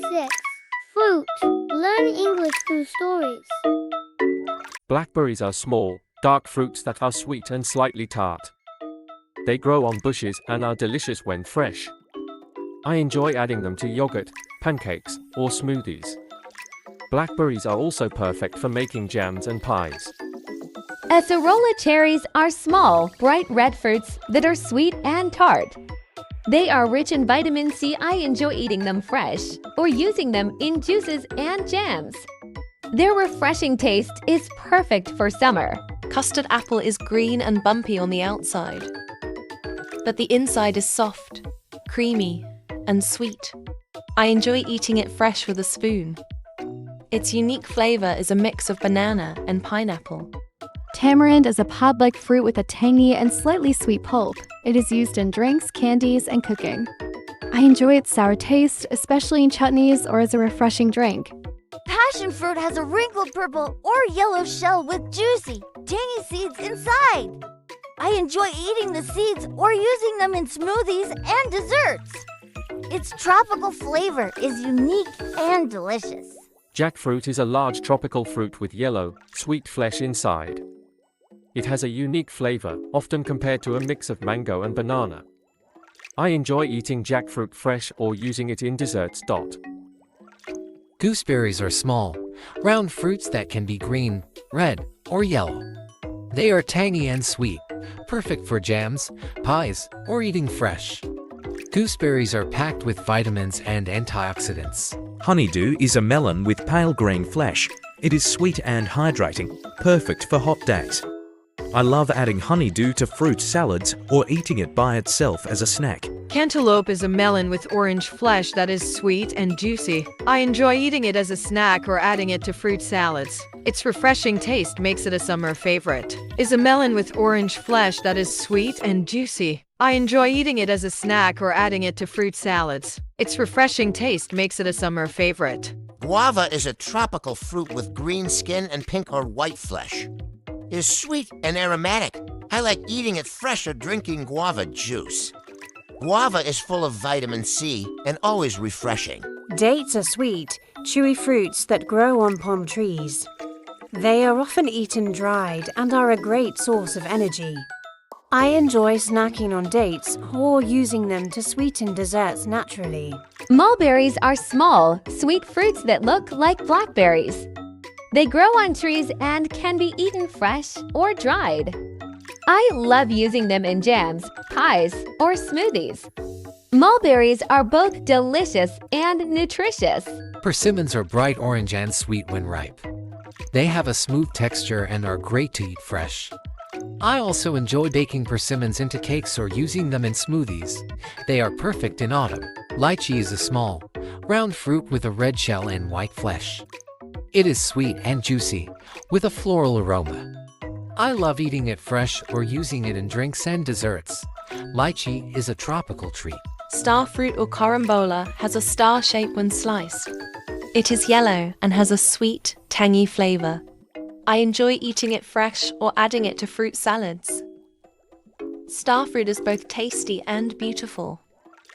6. Fruit. Learn English through stories. Blackberries are small, dark fruits that are sweet and slightly tart. They grow on bushes and are delicious when fresh. I enjoy adding them to yogurt, pancakes, or smoothies. Blackberries are also perfect for making jams and pies. Acerola cherries are small, bright red fruits that are sweet and tart. They are rich in vitamin C. I enjoy eating them fresh or using them in juices and jams. Their refreshing taste is perfect for summer. Custard apple is green and bumpy on the outside, but the inside is soft, creamy, and sweet. I enjoy eating it fresh with a spoon. Its unique flavor is a mix of banana and pineapple. Tamarind is a pod-like fruit with a tangy and slightly sweet pulp. It is used in drinks, candies, and cooking. I enjoy its sour taste, especially in chutneys or as a refreshing drink. Passion fruit has a wrinkled purple or yellow shell with juicy, tangy seeds inside. I enjoy eating the seeds or using them in smoothies and desserts. Its tropical flavor is unique and delicious. Jackfruit is a large tropical fruit with yellow, sweet flesh inside. It has a unique flavor, often compared to a mix of mango and banana. I enjoy eating jackfruit fresh or using it in desserts. Gooseberries are small, round fruits that can be green, red, or yellow. They are tangy and sweet, perfect for jams, pies, or eating fresh. Gooseberries are packed with vitamins and antioxidants. Honeydew is a melon with pale green flesh. It is sweet and hydrating, perfect for hot days. I love adding honeydew to fruit salads or eating it by itself as a snack. Cantaloupe is a melon with orange flesh that is sweet and juicy. I enjoy eating it as a snack or adding it to fruit salads. Its refreshing taste makes it a summer favorite. Is a melon with orange flesh that is sweet and juicy. I enjoy eating it as a snack or adding it to fruit salads. Its refreshing taste makes it a summer favorite. Guava is a tropical fruit with green skin and pink or white flesh. It is sweet and aromatic. I like eating it fresh or drinking guava juice. Guava is full of vitamin C and always refreshing. Dates are sweet, chewy fruits that grow on palm trees. They are often eaten dried and are a great source of energy. I enjoy snacking on dates or using them to sweeten desserts naturally. Mulberries are small, sweet fruits that look like blackberries. They grow on trees and can be eaten fresh or dried. I love using them in jams, pies, or smoothies. Mulberries are both delicious and nutritious. Persimmons are bright orange and sweet when ripe. They have a smooth texture and are great to eat fresh. I also enjoy baking persimmons into cakes or using them in smoothies. They are perfect in autumn. Lychee is a small, round fruit with a red shell and white flesh. It is sweet and juicy, with a floral aroma. I love eating it fresh or using it in drinks and desserts. Lychee is a tropical treat. Starfruit or carambola has a star shape when sliced. It is yellow and has a sweet, tangy flavor. I enjoy eating it fresh or adding it to fruit salads. Starfruit is both tasty and beautiful.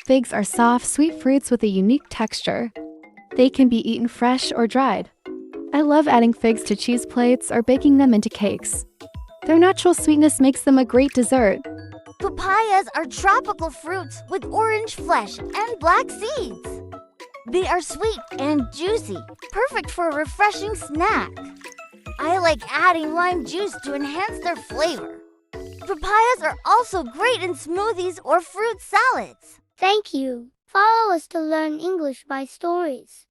Figs are soft, sweet fruits with a unique texture. They can be eaten fresh or dried. I love adding figs to cheese plates or baking them into cakes. Their natural sweetness makes them a great dessert. Papayas are tropical fruits with orange flesh and black seeds. They are sweet and juicy, perfect for a refreshing snack. I like adding lime juice to enhance their flavor. Papayas are also great in smoothies or fruit salads. Thank you. Follow us to learn English by stories.